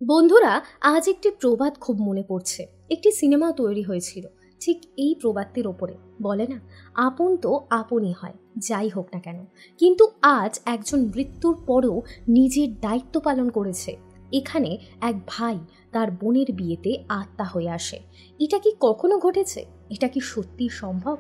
বন্ধুরা, আজ একটি প্রবাদ খুব মনে পড়ছে। একটি সিনেমা তৈরি হয়েছিল ঠিক এই প্রবাদটির ওপরে। বলে না, আপন তো আপনই হয়, যাই হোক না কেন। কিন্তু আজ একজন মৃত্যুর পরও নিজের দায়িত্ব পালন করেছে। এখানে এক ভাই তার বোনের বিয়েতে আত্মা হয়ে আসে। এটা কি কখনো ঘটেছে? এটা কি সত্যি সম্ভব?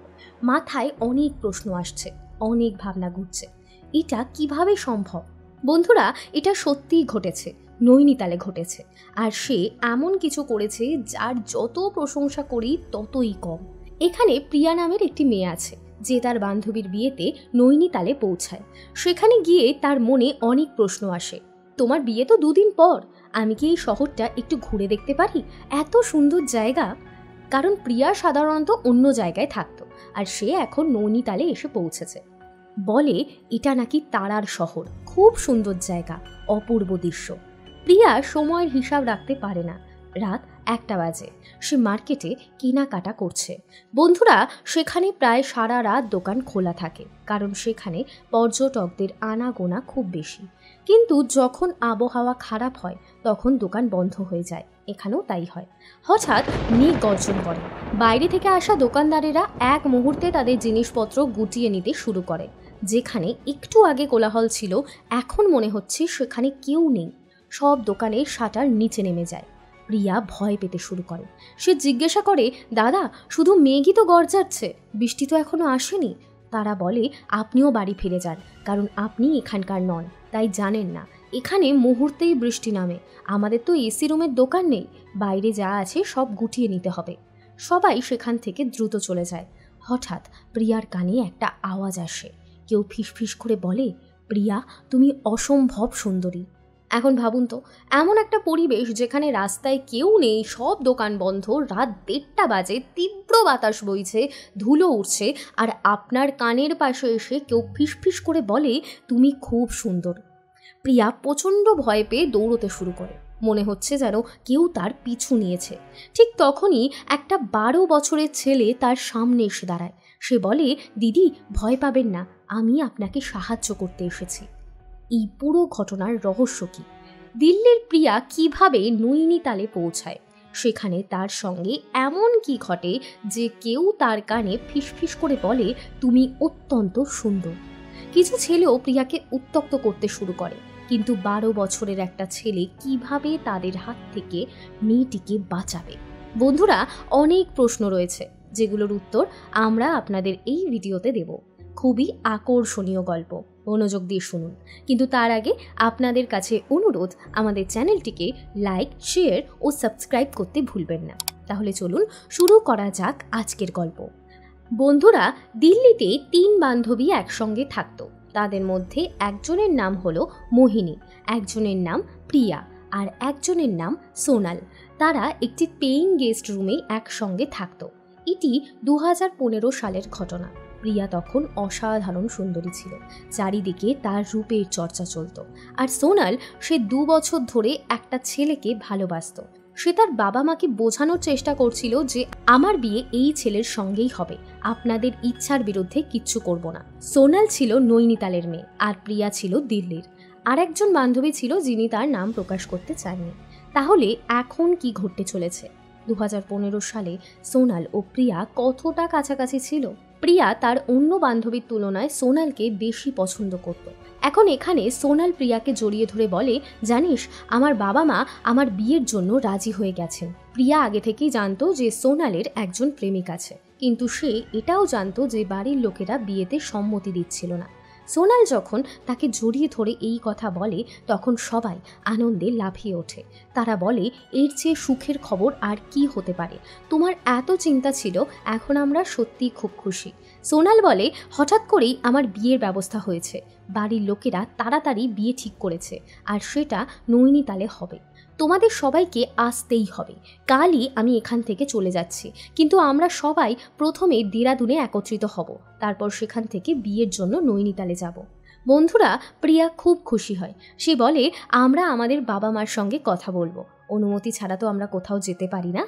মাথায় অনেক প্রশ্ন আসছে, অনেক ভাবনা ঘুরছে। এটা কিভাবে সম্ভব? বন্ধুরা, এটা সত্যিই ঘটেছে, নৈনিতালে ঘটেছে। আর সে এমন কিছু করেছে যার যত প্রশংসা করি ততই কম। এখানে প্রিয়া নামের একটি মেয়ে আছে, যে তার বান্ধবীর বিয়েতে নৈনিতালে পৌঁছায়। সেখানে গিয়ে তার মনে অনেক প্রশ্ন আসে। তোমার বিয়ে তো 2 দিন পর, আমি কি এই শহরটা একটু ঘুরে দেখতে পারি? এত সুন্দর জায়গা। কারণ প্রিয়া সাধারণত অন্য জায়গায় থাকতো, আর সে এখন নৈনিতালে এসে পৌঁছেছে। বলে এটা নাকি তারার শহর, খুব সুন্দর জায়গা, অপূর্ব দৃশ্য। প্রিয়া সময়ের হিসাব রাখতে পারে না। রাত 1টা বাজে। সে মার্কেটে কেনাকাটা করছে। বন্ধুরা, সেখানে প্রায় সারা রাত দোকান খোলা থাকে, কারণ সেখানে পর্যটকদের আনাগোনা খুব বেশি। কিন্তু যখন আবহাওয়া খারাপ হয় তখন দোকান বন্ধ হয়ে যায়। এখানেও তাই হয়। হঠাৎ মেঘ গর্জন করে। বাইরে থেকে আসা দোকানদারেরা এক মুহূর্তে তাদের জিনিসপত্র গুটিয়ে নিতে শুরু করে। যেখানে একটু আগে কোলাহল ছিল, এখন মনে হচ্ছে সেখানে কেউ নেই। সব দোকানের শাটার নিচে নেমে যায়। প্রিয়া ভয় পেতে শুরু করে। সে জিজ্ঞাসা করে, দাদা, শুধু মেঘই তো গর্জাচ্ছে, বৃষ্টি তো এখনো আসেনি। তারা বলে, আপনিও বাড়ি ফিরে যান, কারণ আপনি এখানকার নন, তাই জানেন না। এখানে মুহূর্তেই বৃষ্টি নামে। আমাদের তো এসি রুমের দোকান নেই, বাইরে যা আছে সব গুটিয়ে নিতে হবে। সবাই সেখান থেকে দ্রুত চলে যায়। হঠাৎ প্রিয়ার কানে একটা আওয়াজ আসে। কেউ ফিসফিস করে বলে, প্রিয়া, তুমি অসম্ভব সুন্দরী। এখন ভাবুন তো, এমন একটা পরিবেশ যেখানে রাস্তায় কেউ নেই, সব দোকান বন্ধ, রাত 1টা বাজে, তীব্র বাতাস বইছে, ধুলো উঠছে, আর আপনার কানের পাশে এসে কেউ ফিসফিস করে বলে তুমি খুব সুন্দর। প্রিয়া প্রচণ্ড ভয় পেয়ে দৌড়তে শুরু করে। মনে হচ্ছে যেন কেউ তার পিছু নিয়েছে। ঠিক তখনই একটা 12 বছরের ছেলে তার সামনে এসে দাঁড়ায়। সে বলে, দিদি, ভয় পাবেন না, আমি আপনাকে সাহায্য করতে এসেছি। এই পুরো ঘটনার রহস্য কি? দিল্লির প্রিয়া কিভাবে নৈনিতালে পৌঁছায়? সেখানে তার সঙ্গে এমন কি ঘটে যে কেউ তার কানে ফিসফিস করে বলে তুমি অত্যন্ত সুন্দর? কিছু ছেলেও প্রিয়াকে উত্ত্যক্ত করতে শুরু করে, কিন্তু 12 বছরের একটা ছেলে কিভাবে তাদের হাত থেকে মেয়েটিকে বাঁচাবে? বন্ধুরা, অনেক প্রশ্ন রয়েছে, যেগুলোর উত্তর আমরা আপনাদের এই ভিডিওতে দেব। খুবই আকর্ষণীয় গল্প, মনোযোগ দিয়ে শুনুন। কিন্তু তার আগে আপনাদের কাছে অনুরোধ, আমাদের চ্যানেলটিকে লাইক, শেয়ার ও সাবস্ক্রাইব করতে ভুলবেন না। তাহলে চলুন শুরু করা যাক আজকের গল্প। বন্ধুরা, দিল্লিতে 3 বান্ধবী একসঙ্গে থাকতো। তাদের মধ্যে একজনের নাম হলো মোহিনী, একজনের নাম প্রিয়া, আর একজনের নাম সোনাল। তারা একটি পেইং গেস্ট রুমে একসঙ্গে থাকতো। এটি 2015 সালের ঘটনা। প্রিয়া তখন অসাধারণ সুন্দরী ছিল, চারিদিকে তার রূপের চর্চা চলত। আর সোনাল, সে 2 বছর ধরে একটা ছেলেকে ভালোবাসতো। সে তার বাবা মাকে বোঝানোর চেষ্টা করছিল যে আমার বিয়ে এই ছেলের সঙ্গেই হবে, আপনাদের ইচ্ছার বিরুদ্ধে কিচ্ছু করব না। সোনাল ছিল নৈনিতালের মেয়ে, আর প্রিয়া ছিল দিল্লির। আর একজন বান্ধবী ছিল যিনি তার নাম প্রকাশ করতে চাননি। তাহলে এখন কি ঘটতে চলেছে? 2015 সালে সোনাল ও প্রিয়া কতটা কাছাকাছি ছিল? প্রিয়া তার অন্য বান্ধবীর তুলনায় সোনালকে বেশি পছন্দ করত। এখন এখানে সোনাল প্রিয়াকে জড়িয়ে ধরে বলে, জানিস, আমার বাবা মা আমার বিয়ের জন্য রাজি হয়ে গেছেন। প্রিয়া আগে থেকেই জানতো যে সোনালের একজন প্রেমিক আছে, কিন্তু সে এটাও জানতো যে বাড়ির লোকেরা বিয়েতে সম্মতি দিচ্ছিল না। সোনাল যখন তাকে জড়িয়ে ধরে এই কথা বলে, তখন সবাই আনন্দে লাফিয়ে ওঠে। তারা বলে, এর চেয়ে সুখের খবর আর কি হতে পারে? তোমার এত চিন্তা ছিল, এখন আমরা সত্যিই খুব খুশি। সোনাল বলে, হঠাৎ করেই আমার বিয়ের ব্যবস্থা হয়েছে। বাড়ির লোকেরা তাড়াতাড়ি বিয়ে ঠিক করেছে, আর সেটা নৈনিতালে হবে। তোমাদের সবাইকে আসতেই হবে। কালই আমি এখান থেকে চলে যাচ্ছি, কিন্তু আমরা সবাই প্রথমে দেরাদুনে একত্রিত হব, তারপর সেখান থেকে বিয়ের জন্য নৈনিতালে যাব। বন্ধুরা, প্রিয়া খুব খুশি হয়। সে বলে, আমরা আমাদের বাবা মার সঙ্গে কথা বলবো, অনুমতি ছাড়া তো আমরা কোথাও যেতে পারি না।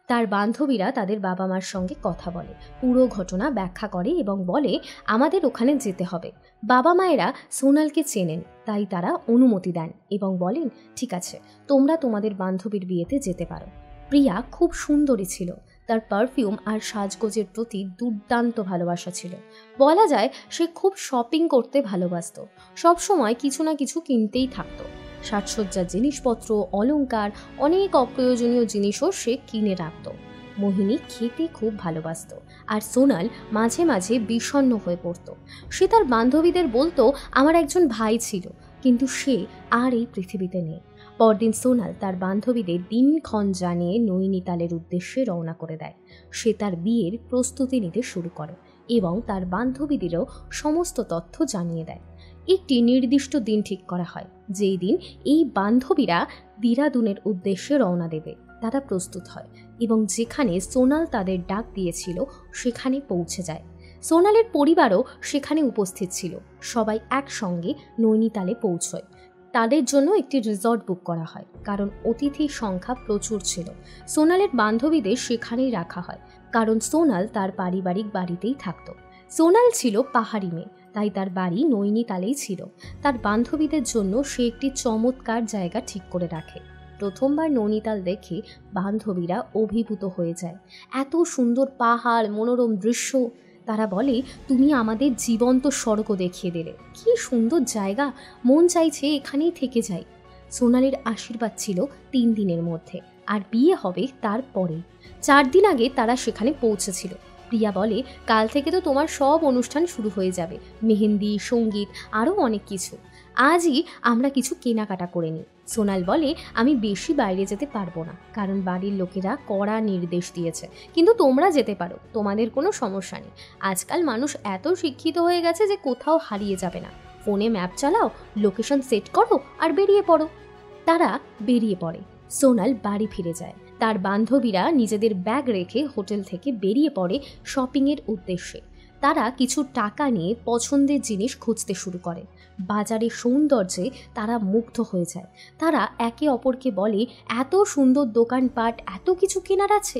তার বান্ধবীরা তাদের বাবা মার সঙ্গে কথা বলে, পুরো ঘটনা ব্যাখ্যা করে এবং বলে আমাদের ওখানে যেতে হবে। বাবা মায়েরা সোনালকে চেনেন, তাই তারা অনুমতি দেন এবং বলেন ঠিক আছে, তোমরা তোমাদের বান্ধবীর বিয়েতে যেতে পারো। প্রিয়া খুব সুন্দরী ছিল, তার পারফিউম আর সাজগোজের প্রতি দুর্দান্ত ভালোবাসা ছিল। বলা যায় সে খুব শপিং করতে ভালোবাসত, সবসময় কিছু না কিছু কিনতেই থাকতো। সাজসজ্জার জিনিসপত্র, অলংকার, অনেক অপ্রয়োজনীয় জিনিসও সে কিনে রাখত। মোহিনী খেতে খুব ভালোবাসত, আর সোনাল মাঝে মাঝে বিষণ্ণ হয়ে পড়ত। সে তার বান্ধবীদের বলতো আমার একজন ভাই ছিল, কিন্তু সে আর এই পৃথিবীতে নেই। পরদিন সোনাল তার বান্ধবীদের দিনক্ষণ জানিয়ে নৈনিতালের উদ্দেশ্যে রওনা করে দেয়। সে তার বিয়ের প্রস্তুতি নিতে শুরু করে এবং তার বান্ধবীদেরও সমস্ত তথ্য জানিয়ে দেয়। একটি নির্দিষ্ট দিন ঠিক করা হয়, যেই দিন এই বান্ধবীরা দেরাদুনের উদ্দেশ্যে রওনা দেবে। তারা প্রস্তুত হয় এবং যেখানে সোনাল তাদের ডাক দিয়েছিল সেখানে পৌঁছে যায়। সোনালের পরিবারও সেখানে উপস্থিত ছিল। সবাই একসঙ্গে নৈনিতালে পৌঁছয়। তাদের জন্য একটি রিসর্ট বুক করা হয়, কারণ অতিথির সংখ্যা প্রচুর ছিল। সোনালের বান্ধবীদের সেখানেই রাখা হয়, কারণ সোনাল তার পারিবারিক বাড়িতেই থাকত। সোনাল ছিল পাহাড়ি মেয়ে, তাই তার বাড়ি নৈনিতালেই ছিল। তার বান্ধবীদের জন্য সে একটি চমৎকার জায়গা ঠিক করে রাখে। প্রথমবার নৈনিতাল দেখে বান্ধবীরা অভিভূত হয়ে যায়। এত সুন্দর পাহাড়, মনোরম দৃশ্য। তারা বলে তুমি আমাদের জীবন্ত স্বর্গ দেখিয়ে দিলে, কি সুন্দর জায়গা, মন চাইছে এখানেই থেকে যাই। সোনালের আশীর্বাদ ছিল 3 দিনের মধ্যে, আর বিয়ে হবে তারপরে। 4 দিন আগে তারা সেখানে পৌঁছেছিল। প্রিয়া বলে কাল থেকে তো তোমার সব অনুষ্ঠান শুরু হয়ে যাবে, মেহেন্দি, সঙ্গীত, আরও অনেক কিছু। আজই আমরা কিছু কেনাকাটা করে নিই। সোনাল বলে আমি বেশি বাইরে যেতে পারবো না, কারণ বাড়ির লোকেরা কড়া নির্দেশ দিয়েছে, কিন্তু তোমরা যেতে পারো, তোমাদের কোনো সমস্যা নেই। আজকাল মানুষ এত শিক্ষিত হয়ে গেছে যে কোথাও হারিয়ে যাবে না। ফোনে ম্যাপ চালাও, লোকেশন সেট করো আর বেরিয়ে পড়ো। তারা বেরিয়ে পড়ে। সোনাল বাড়ি ফিরে যায়। তার বান্ধবীরা নিজেদের ব্যাগ রেখে হোটেল থেকে বেরিয়ে পড়ে শপিংয়ের উদ্দেশ্যে। তারা কিছু টাকা নিয়ে পছন্দের জিনিস খুঁজতে শুরু করে। বাজারের সৌন্দর্যে তারা মুগ্ধ হয়ে যায়। তারা একে অপরকে বলে এত সুন্দর দোকানপাট, এত কিছু কেনার আছে।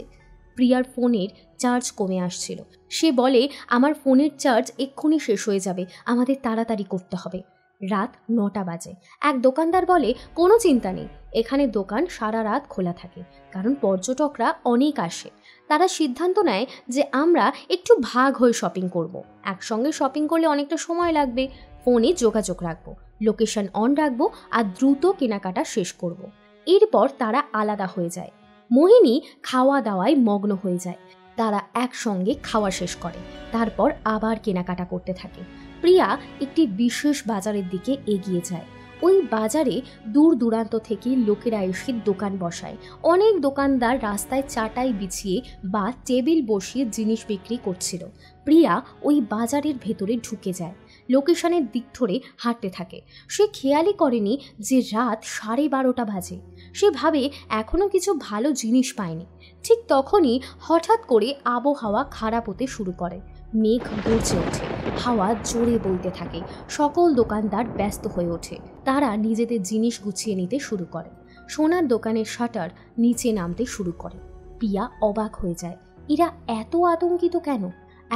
প্রিয়ার ফোনের চার্জ কমে আসছিল। সে বলে আমার ফোনের চার্জ এক্ষুনি শেষ হয়ে যাবে, আমাদের তাড়াতাড়ি করতে হবে। রাত 9টা বাজে। এক দোকানদার বলে কোনো চিন্তা নেই, এখানে দোকান সারা রাত খোলা থাকে, কারণ পর্যটকরা অনেক আসে। তারা সিদ্ধান্ত নেয় যে আমরা একটু ভাগ হয়ে শপিং করব। একসঙ্গে শপিং করলে অনেকটা সময় লাগবে। ফোনে যোগাযোগ রাখবো, লোকেশন অন রাখবো আর দ্রুত কেনাকাটা শেষ করব। এরপর তারা আলাদা হয়ে যায়। মোহিনী খাওয়া দাওয়ায় মগ্ন হয়ে যায়। তারা একসঙ্গে খাওয়া শেষ করে, তারপর আবার কেনাকাটা করতে থাকে। প্রিয়া একটি বিশেষ বাজারের দিকে এগিয়ে যায়। ওই বাজারে দূর দূরান্ত থেকে লোকেরা এসে দোকান বসায়। অনেক দোকানদার রাস্তায় চাটাই বিছিয়ে বা টেবিল বসিয়ে জিনিস বিক্রি করছিল। প্রিয়া ওই বাজারের ভেতরে ঢুকে যায়। লোকেশনের দিক ধরে হাঁটতে থাকে। সে খেয়ালই করেনি যে রাত 12:30 বাজে। সে ভাবে এখনও কিছু ভালো জিনিস পায়নি। ঠিক তখনই হঠাৎ করে আবহাওয়া খারাপ হতে শুরু করে। মেঘ গর্জে ওঠে, হাওয়া জোরে বইতে থাকে। সকল দোকানদার ব্যস্ত হয়ে ওঠে। তারা নিজেদের জিনিস গুছিয়ে নিতে শুরু করে। সোনার দোকানের শাটার নিচে নামতে শুরু করে। প্রিয়া অবাক হয়ে যায়, এরা এত আতঙ্কিত কেন?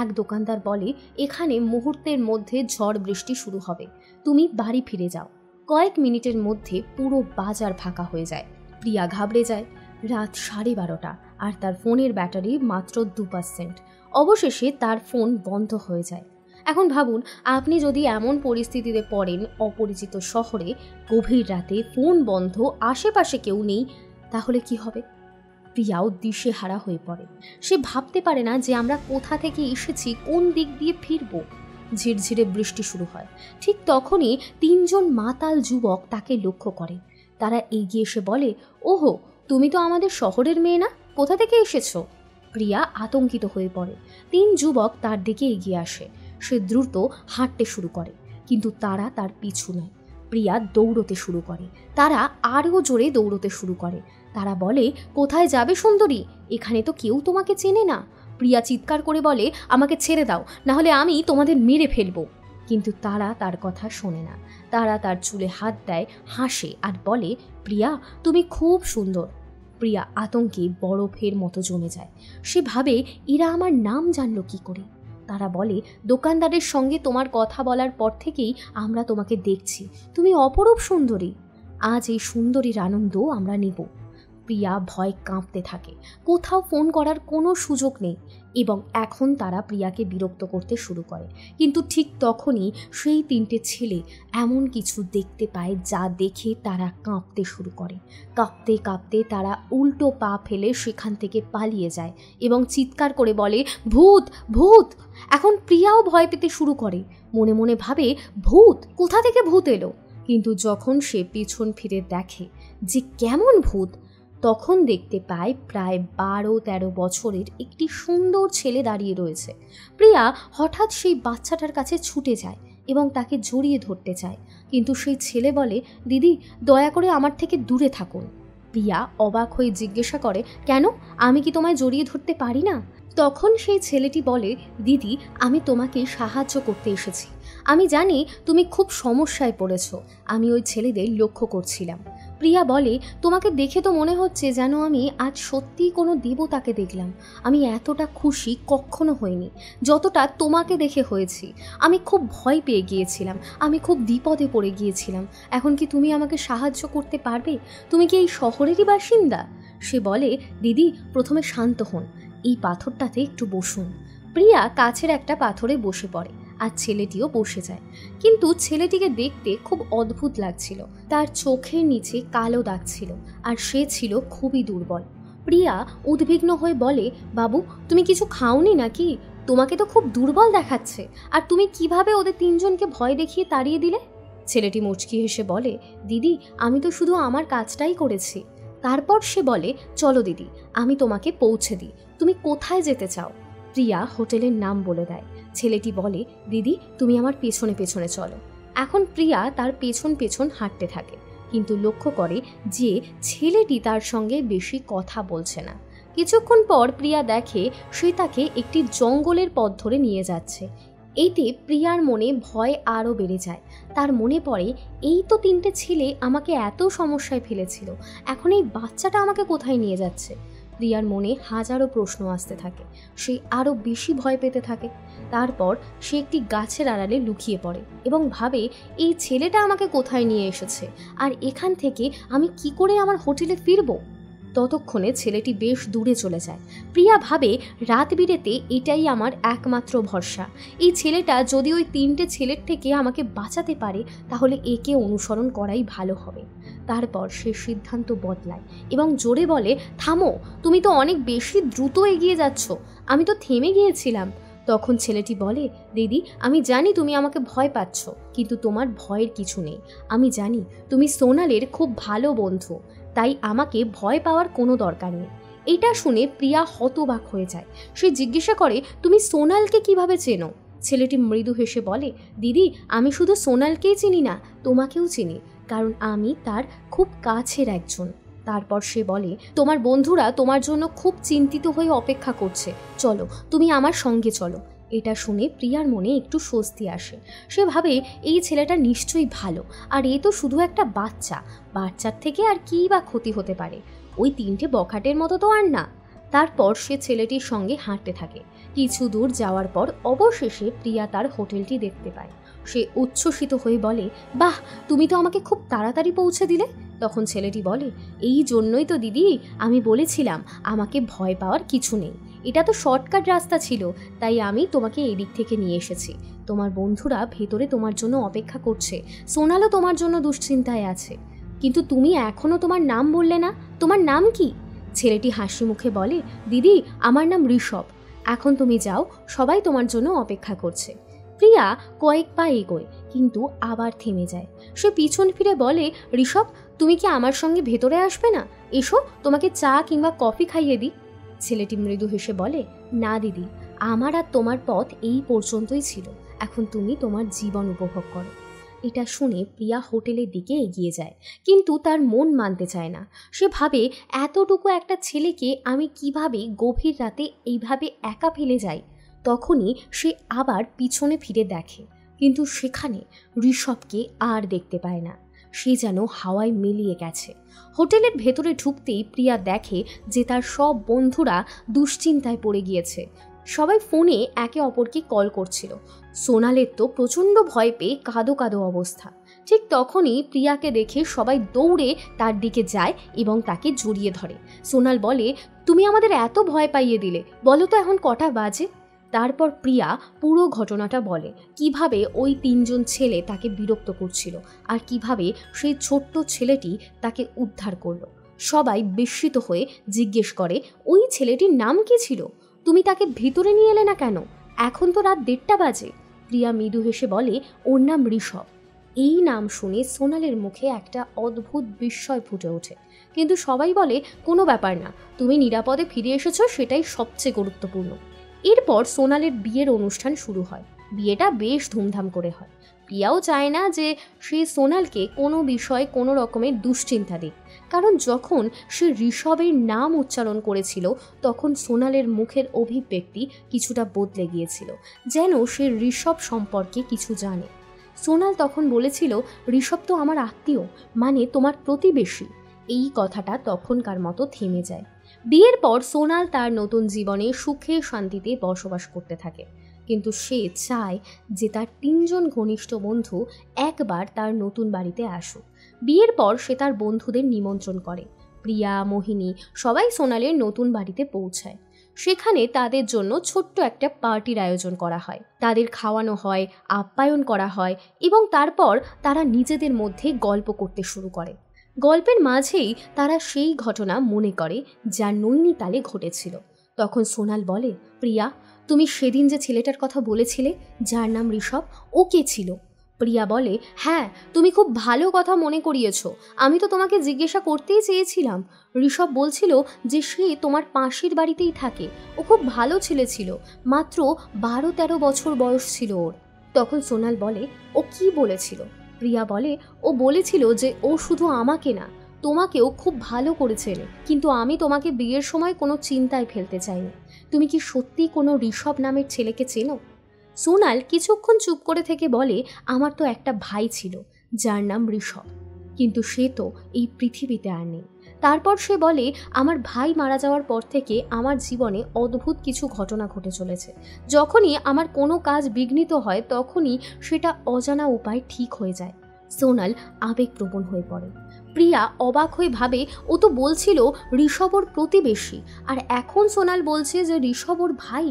এক দোকানদার বলে এখানে মুহূর্তের মধ্যে ঝড় বৃষ্টি শুরু হবে, তুমি বাড়ি ফিরে যাও। কয়েক মিনিটের মধ্যে পুরো বাজার ফাঁকা হয়ে যায়। প্রিয়া ঘাবড়ে যায়। রাত 12:30 আর তার ফোনের ব্যাটারি মাত্র 2%। অবশেষে তার ফোন বন্ধ হয়ে যায়। এখন ভাবুন, আপনি যদি এমন পরিস্থিতিতে পড়েন, অপরিচিত শহরে, গভীর রাতে, ফোন বন্ধ, আশেপাশে কেউ নেই, তাহলে কি হবে? প্রিয়াও দিশেহারা হয়ে পড়ে। সে ভাবতে পারে না যে আমরা কোথা থেকে এসেছি, কোন দিক দিয়ে ফিরবো। ঝিরঝিরে বৃষ্টি শুরু হয়। ঠিক তখনই 3 জন মাতাল যুবক তাকে লক্ষ্য করে। তারা এগিয়ে এসে বলে, ওহো, তুমি তো আমাদের শহরের মেয়ে না, কোথা থেকে এসেছো? প্রিয়া আতঙ্কিত হয়ে পড়ে। 3 যুবক তার দিকে এগিয়ে আসে। সে দ্রুত হাঁটতে শুরু করে, কিন্তু তারা তার পিছু নেয়। প্রিয়া দৌড়তে শুরু করে। তারা আরও জোরে দৌড়তে শুরু করে। তারা বলে, কোথায় যাবে সুন্দরী, এখানে তো কেউ তোমাকে চেনে না। প্রিয়া চিৎকার করে বলে, আমাকে ছেড়ে দাও, নাহলে আমি তোমাদের মেরে ফেলবো। কিন্তু তারা তার কথা শোনে না। তারা তার চুলে হাত দেয়, হাসে আর বলে, প্রিয়া তুমি খুব সুন্দর। প্রিয়া আতঙ্কে বরফের মতো জমে যায়। সে ভাবে এরা আমার নাম জানলো কি করে। তারা বলে, দোকানদারের সঙ্গে তোমার কথা বলার পর থেকেই আমরা তোমাকে দেখছি, তুমি অপরূপ সুন্দরী, আজ এই সুন্দরীর আনন্দ আমরা নেব। প্রিয়া ভয় কাঁপতে থাকে, কোথাও ফোন করার কোনো সুযোগ নেই এবং এখন তারা প্রিয়াকে বিরক্ত করতে শুরু করে। কিন্তু ঠিক তখনই সেই তিনটে ছেলে এমন কিছু দেখতে পায় যা দেখে তারা কাঁপতে শুরু করে। কাঁপতে কাঁপতে তারা উল্টো পা ফেলে সেখান থেকে পালিয়ে যায় এবং চিৎকার করে বলে, ভূত ভূত। এখন প্রিয়াও ভয় পেতে শুরু করে, মনে মনে ভাবে, ভূত কোথা থেকে ভূত এলো। কিন্তু যখন সে পিছন ফিরে দেখে যে কেমন ভূত, তখন দেখতে পায় প্রায় 12-13 বছরের একটি সুন্দর ছেলে দাঁড়িয়ে রয়েছে। প্রিয়া হঠাৎ সেই বাচ্চাটার কাছে ছুটে যায় এবং তাকে জড়িয়ে ধরতে চায়, কিন্তু সেই ছেলে বলে, দিদি দয়া করে আমার থেকে দূরে থাকুন। প্রিয়া অবাক হয়ে জিজ্ঞাসা করে, কেন, আমি কি তোমায় জড়িয়ে ধরতে পারি না? তখন সেই ছেলেটি বলে, দিদি আমি তোমাকে সাহায্য করতে এসেছি, আমি জানি তুমি খুব সমস্যায় পড়েছ, আমি ওই ছেলেদের লক্ষ্য করছিলাম। প্রিয়া বলে, তোমাকে দেখে তো মনে হচ্ছে যেন আমি আজ সত্যিই কোনো দেবতাকে দেখলাম। আমি এতটা খুশি কখনো হইনি যতটা তোমাকে দেখে হয়েছি। আমি খুব ভয় পেয়ে গিয়েছিলাম, আমি খুব বিপদে পড়ে গিয়েছিলাম। এখন কি তুমি আমাকে সাহায্য করতে পারবে? তুমি কি এই শহরেরই বাসিন্দা? সে বলে, দিদি প্রথমে শান্ত হন, এই পাথরটাতে একটু বসুন। প্রিয়া কাছের একটা পাথরে বসে পড়ে আর ছেলেটিও বসে যায়। কিন্তু ছেলেটিকে দেখতে খুব অদ্ভুত লাগছিল, তার চোখের নিচে কালো দাগ ছিল আর সে ছিল খুবই দুর্বল। প্রিয়া উদ্বিগ্ন হয়ে বলে, বাবু তুমি কিছু খাওনি নাকি? তোমাকে তো খুব দুর্বল দেখাচ্ছে, আর তুমি কিভাবে ওদের তিনজনকে ভয় দেখিয়ে তাড়িয়ে দিলে? ছেলেটি মুচকি হেসে বলে, দিদি আমি তো শুধু আমার কাজটাই করেছি। তারপর সে বলে, চলো দিদি আমি তোমাকে পৌঁছে দিই, তুমি কোথায় যেতে চাও? প্রিয়া হোটেলের নাম বলে দেয়। ছেলেটি বলে, দিদি তুমি আমার পেছনে পেছনে চলো। এখন প্রিয়া তার পেছন পেছন হাঁটতে থাকে, কিন্তু লক্ষ্য করে যে ছেলেটি তার সঙ্গে বেশি কথা বলছে না। কিছুক্ষণ পর প্রিয়া দেখে সে তাকে একটি জঙ্গলের পথ ধরে নিয়ে যাচ্ছে। এইতে প্রিয়ার মনে ভয় আরও বেড়ে যায়। তার মনে পড়ে, এই তো তিনটে ছেলে আমাকে এত সমস্যায় ফেলেছিল, এখন এই বাচ্চাটা আমাকে কোথায় নিয়ে যাচ্ছে? প্রিয়ার মনে হাজারো প্রশ্ন আসতে থাকে, সে আরও বেশি ভয় পেতে থাকে। তারপর সে একটি গাছের আড়ালে লুকিয়ে পড়ে এবং ভাবে, এই ছেলেটা আমাকে কোথায় নিয়ে এসেছে, আর এখান থেকে আমি কি করে আমার হোটেলে ফিরবো? ততক্ষণে ছেলেটি বেশ দূরে চলে যায়। প্রিয়া ভাবে, রাত বিরেতে এটাই আমার একমাত্র ভরসা। এই ছেলেটা যদি ওই তিনটে ছেলের থেকে আমাকে বাঁচাতে পারে তাহলে একে অনুসরণ করাই ভালো হবে। তারপর সে সিদ্ধান্ত বদলায় এবং জোরে বলে, থামো, তুমি তো অনেক বেশি দ্রুত এগিয়ে যাচ্ছ, আমি তো থেমে গিয়েছিলাম। তখন ছেলেটি বলে, দিদি আমি জানি তুমি আমাকে ভয় পাচ্ছ, কিন্তু তোমার ভয়ের কিছু নেই। আমি জানি তুমি সোনালের খুব ভালো বন্ধু, তাই আমাকে ভয় পাওয়ার কোনো দরকার নেই। এটা শুনে প্রিয়া হতবাক হয়ে যায়। সে জিজ্ঞাসা করে, তুমি সোনালকে কিভাবে চেনো? ছেলেটি মৃদু হেসে বলে, দিদি আমি শুধু সোনালকেই চিনি না, তোমাকেও চিনি, কারণ আমি তার খুব কাছের একজন। তারপর সে বলে, তোমার বন্ধুরা তোমার জন্য খুব চিন্তিত হয়ে অপেক্ষা করছে, চলো তুমি আমার সঙ্গে চলো। এটা শুনে প্রিয়ার মনে একটু স্বস্তি আসে। সে ভাবে, এই ছেলেটা নিশ্চয়ই ভালো, আর এ তো শুধু একটা বাচ্চা, বাচ্চার থেকে আর কী বা ক্ষতি হতে পারে, ওই তিনটে বখাটের মতো তো আর না। তারপর সে ছেলেটির সঙ্গে হাঁটতে থাকে। কিছু দূর যাওয়ার পর অবশেষে প্রিয়া তার হোটেলটি দেখতে পায়। সে উচ্ছ্বসিত হয়ে বলে, বাহ, তুমি তো আমাকে খুব তাড়াতাড়ি পৌঁছে দিলে। তখন ছেলেটি বলে, এই জন্যই তো দিদি আমি বলেছিলাম আমাকে ভয় পাওয়ার কিছু নেই, এটা তো শর্টকাট রাস্তা ছিল, তাই আমি তোমাকে এই দিক থেকে নিয়ে এসেছি। তোমার বন্ধুরা ভেতরে তোমার জন্য অপেক্ষা করছে, সোনালও তোমার জন্য দুশ্চিন্তায় আছে। কিন্তু তুমি এখনও তোমার নাম বললে না, তোমার নাম কি? ছেলেটি হাসি মুখে বলে, দিদি আমার নাম ঋষভ, এখন তুমি যাও, সবাই তোমার জন্য অপেক্ষা করছে। প্রিয়া কয়েক পা এগোয়, কিন্তু আবার থেমে যায়। সে পিছন ফিরে বলে, ঋষভ তুমি কি আমার সঙ্গে ভেতরে আসবে না? এসো, তোমাকে চা কিংবা কফি খাইয়ে দিই। ছেলেটি মৃদু হেসে বলে, না দিদি, আমার আর তোমার পথ এই পর্যন্তই ছিল, এখন তুমি তোমার জীবন উপভোগ করো। এটা শুনে প্রিয়া হোটেলের দিকে এগিয়ে যায়, কিন্তু তার মন মানতে চায় না। সে ভাবে, এতটুকু একটা ছেলেকে আমি কিভাবে গভীর রাতে এইভাবে একা ফেলে যাই। তখনই সে আবার পিছনে ফিরে দেখে, কিন্তু সেখানে ঋষভকে আর দেখতে পায় না। সে যেন হাওয়ায় মিলিয়ে গেছে। হোটেলের ভেতরে ঢুকতেই প্রিয়া দেখে যে তার সব বন্ধুরা দুশ্চিন্তায় পড়ে গিয়েছে। সবাই ফোনে একে অপরকে কল করছিল। সোনালের তো প্রচণ্ড ভয় পেয়ে কাঁদো কাঁদো অবস্থা। ঠিক তখনই প্রিয়াকে দেখে সবাই দৌড়ে তার দিকে যায় এবং তাকে জড়িয়ে ধরে। সোনাল বলে, তুমি আমাদের এত ভয় পাইয়ে দিলে, বলো তো এখন কটা বাজে? তারপর প্রিয়া পুরো ঘটনাটা বলে, কিভাবে ওই 3জন ছেলে তাকে বিরক্ত করছিল আর কিভাবে সেই ছোট্ট ছেলেটি তাকে উদ্ধার করলো। সবাই বিস্মিত হয়ে জিজ্ঞেস করে, ওই ছেলেটির নাম কি ছিল? তুমি তাকে ভিতরে নিয়ে এলে না কেন? এখন তো রাত 1:30 বাজে। প্রিয়া মৃদু হেসে বলে, ওর নাম ঋষভ। এই নাম শুনে সোনালের মুখে একটা অদ্ভুত বিস্ময় ফুটে ওঠে। কিন্তু সবাই বলে, কোনো ব্যাপার না, তুমি নিরাপদে ফিরে এসেছো, সেটাই সবচেয়ে গুরুত্বপূর্ণ। এরপর সোনালের বিয়ের অনুষ্ঠান শুরু হয়। বিয়েটা বেশ ধুমধাম করে হয়। প্রিয়াও চায় না যে সে সোনালকে কোনো বিষয়ে কোনো রকমের দুশ্চিন্তা দিক, কারণ যখন সে ঋষভের নাম উচ্চারণ করেছিল তখন সোনালের মুখের অভিব্যক্তি কিছুটা বদলে গিয়েছিল, যেন সে ঋষভ সম্পর্কে কিছু জানে। সোনাল তখন বলেছিল, ঋষভ তো আমার আত্মীয়, মানে তোমার প্রতিবেশী। এই কথাটা তখনকার মতো থেমে যায়। বিয়ের পর সোনাল তার নতুন জীবনে সুখে শান্তিতে বসবাস করতে থাকে, কিন্তু সে চায় যে তার 3জন ঘনিষ্ঠ বন্ধু একবার তার নতুন বাড়িতে আসুক। বিয়ের পর সে তার বন্ধুদের নিমন্ত্রণ করে। প্রিয়া, মোহিনী সবাই সোনালের নতুন বাড়িতে পৌঁছায়। সেখানে তাদের জন্য ছোট্ট একটা পার্টির আয়োজন করা হয়। তাদের খাওয়ানো হয়, আপ্যায়ন করা হয় এবং তারপর তারা নিজেদের মধ্যে গল্প করতে শুরু করে। গল্পের মাঝেই তারা সেই ঘটনা মনে করে যা নৈনিতালে ঘটেছিল। তখন সোনাল বলে, প্রিয়া, তুমি সেদিন যে ছেলেটার কথা বলেছিলে যার নাম ঋষভ, ও কে ছিল? প্রিয়া বলে, হ্যাঁ, তুমি খুব ভালো কথা মনে করিয়েছো। আমি তো তোমাকে জিজ্ঞাসা করতেই চেয়েছিলাম। ঋষভ বলছিল যে সে তোমার পাশের বাড়িতেই থাকে। ও খুব ভালো ছেলে ছিল, মাত্র 12-13 বছর বয়স ছিল ওর। তখন সোনাল বলে, ও কি বলেছিল? প্রিয়া বলে, ও বলেছিল যে ও শুধু আমাকে না, তোমাকেও খুব ভালো করে চেনে, কিন্তু আমি তোমাকে বিয়ের সময় কোনো চিন্তায় ফেলতে চাইনি। তুমি কি সত্যি কোনো ঋষভ নামের ছেলেকে চেনো? সোনাল কিছুক্ষণ চুপ করে থেকে বলে, আমার তো একটা ভাই ছিল যার নাম ঋষভ, কিন্তু সে তো এই পৃথিবীতে আর নেই। তারপর সে বলে, আমার ভাই মারা যাওয়ার পর থেকে আমার জীবনে অদ্ভুত কিছু ঘটনা ঘটে চলেছে। যখনই আমার কোনো কাজ বিঘ্নিত হয় তখনই সেটা অজানা উপায় ঠিক হয়ে যায়। সোনাল আবেগপ্রবণ হয়ে পড়ে। প্রিয়া অবাক হয়ে ভাবে, ও তো বলছিল ঋষভ ওর প্রতিবেশী, আর এখন সোনাল বলছে যে ঋষভ ওর ভাই।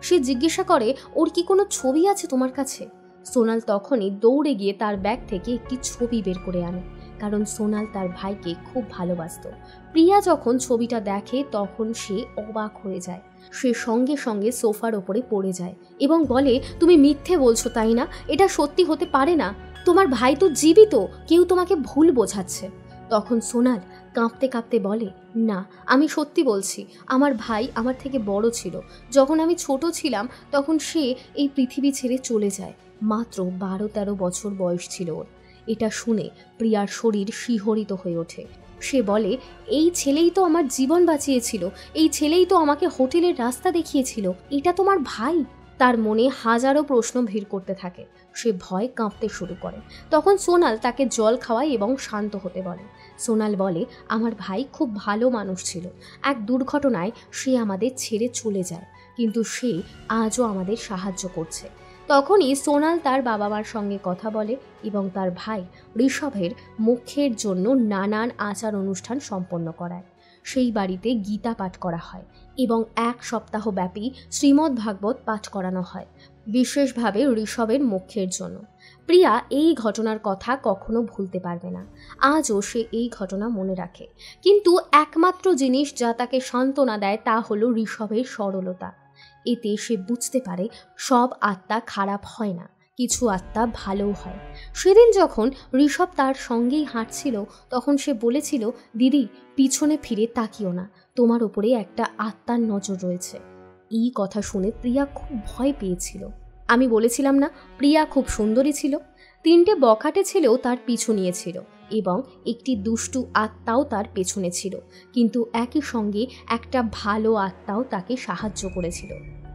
সে জিজ্ঞাসা করে, ওর কি কোনো ছবি আছে তোমার কাছে? সোনাল তখনই দৌড়ে গিয়ে তার ব্যাগ থেকে একটি ছবি বের করে আনে, কারণ সোনাল তার ভাইকে খুব ভালোবাসত। প্রিয়া যখন ছবিটা দেখে তখন সে অবাক হয়ে যায়। সে সঙ্গে সঙ্গে সোফার ওপরে পড়ে যায় এবং বলে, তুমি মিথ্যে বলছো তাই না? এটা সত্যি হতে পারে না। তোমার ভাই তো জীবিত, কেউ তোমাকে ভুল বোঝাচ্ছে। তখন সোনাল কাঁপতে কাঁপতে বলে, না, আমি সত্যি বলছি, আমার ভাই আমার থেকে বড় ছিল। যখন আমি ছোট ছিলাম তখন সে এই পৃথিবী ছেড়ে চলে যায়। মাত্র 12-13 বছর বয়স ছিল ওর। এটা শুনে প্রিয়ার শরীর শিহরিত হয়ে ওঠে। সে বলে, এই ছেলেই তো আমার জীবন বাঁচিয়েছিল, এই ছেলেই তো আমাকে হোটেলের রাস্তা দেখিয়েছিল। এটা তোমার ভাই? তার মনে হাজারো প্রশ্ন ভিড় করতে থাকে। সে ভয় কাঁপতে শুরু করে। তখন সোনাল তাকে জল খাওয়ায় এবং শান্ত হতে বলে। সোনাল বলে, আমার ভাই খুব ভালো মানুষ ছিল। এক দুর্ঘটনায় সে আমাদের ছেড়ে চলে যায়, কিন্তু সে আজও আমাদের সাহায্য করছে। তখনই সোনাল তার বাবা মার সঙ্গে কথা বলে এবং তার ভাই ঋষভের মোক্ষের জন্য নানান আচার অনুষ্ঠান সম্পন্ন করায়। সেই বাড়িতে গীতা পাঠ করা হয় এবং 1 সপ্তাহ ব্যাপী শ্রীমদ্ ভাগবত পাঠ করানো হয়, বিশেষভাবে ঋষভের মোক্ষের জন্য। প্রিয়া এই ঘটনার কথা কখনো ভুলতে পারবে না। আজও সে এই ঘটনা মনে রাখে। কিন্তু একমাত্র জিনিস যা তাকে সান্ত্বনা দেয় তা হলো ঋষভের সরলতা। এতে সে বুঝতে পারে সব আত্মা খারাপ হয় না, কিছু আত্মা ভালোও হয়। সেদিন যখন ঋষভ তার সঙ্গেই হাঁটছিল তখন সে বলেছিল, দিদি, পিছনে ফিরে তাকিও না, তোমার উপরে একটা আত্মার নজর রয়েছে। এই কথা শুনে প্রিয়া খুব ভয় পেয়েছিল। আমি বলেছিলাম না, প্রিয়া খুব সুন্দরী ছিল। 3টে বখাটে ছেলেও তার পিছু নিয়েছিল এবং একটি দুষ্টু আত্মাও তার পেছনে ছিল, কিন্তু একই সঙ্গে একটা ভালো আত্মাও তাকে সাহায্য করেছিল।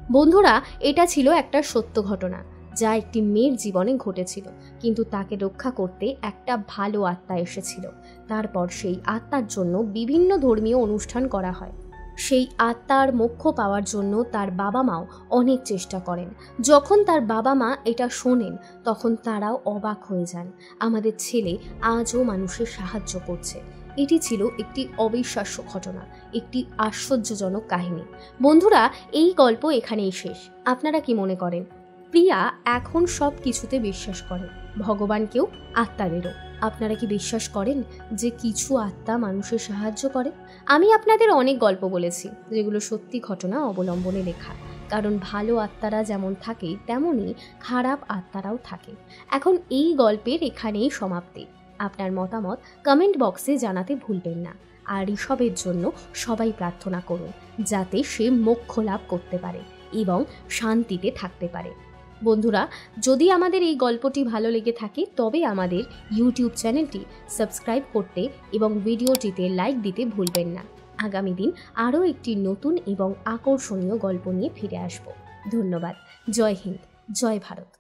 বন্ধুরা, এটা ছিল একটা সত্য ঘটনা। যা একটি মেয়ের জীবনে ঘটেছিল, কিন্তু তাকে রক্ষা করতে একটা ভালো আত্মা এসেছিল। তারপর সেই আত্মার জন্য বিভিন্ন ধর্মীয় অনুষ্ঠান করা হয়। সেই আত্মার মোক্ষ পাওয়ার জন্য তার বাবা মাও অনেক চেষ্টা করেন। যখন তার বাবা মা এটা শোনেন তখন তারাও অবাক হয়ে যান। আমাদের ছেলে আজও মানুষের সাহায্য করছে। এটি ছিল একটি অবিশ্বাস্য ঘটনা, একটি আশ্চর্যজনক কাহিনী। বন্ধুরা, এই গল্প এখানেই শেষ। আপনারা কি মনে করেন? প্রিয়া এখন সব কিছুতে বিশ্বাস করে, ভগবানকেও, আত্মাদেরও। আপনারা কি বিশ্বাস করেন যে কিছু আত্মা মানুষের সাহায্য করে? আমি আপনাদের অনেক গল্প বলেছি যেগুলো সত্যি ঘটনা অবলম্বনে লেখা, কারণ ভালো আত্মারা যেমন থাকে তেমনই খারাপ আত্মারাও থাকে। এখন এই গল্পের এখানেই সমাপ্তি। আপনার মতামত কমেন্ট বক্সে জানাতে ভুলবেন না। আর ঋষভের জন্য সবাই প্রার্থনা করুন যাতে সে মোক্ষ লাভ করতে পারে এবং শান্তিতে থাকতে পারে। বন্ধুরা, যদি আমাদের এই গল্পটি ভালো লেগে থাকে তবে আমাদের ইউটিউব চ্যানেলটি সাবস্ক্রাইব করতে এবং ভিডিওটিতে লাইক দিতে ভুলবেন না। আগামী দিন আরও একটি নতুন এবং আকর্ষণীয় গল্প নিয়ে ফিরে আসব। ধন্যবাদ। জয় হিন্দ, জয় ভারত।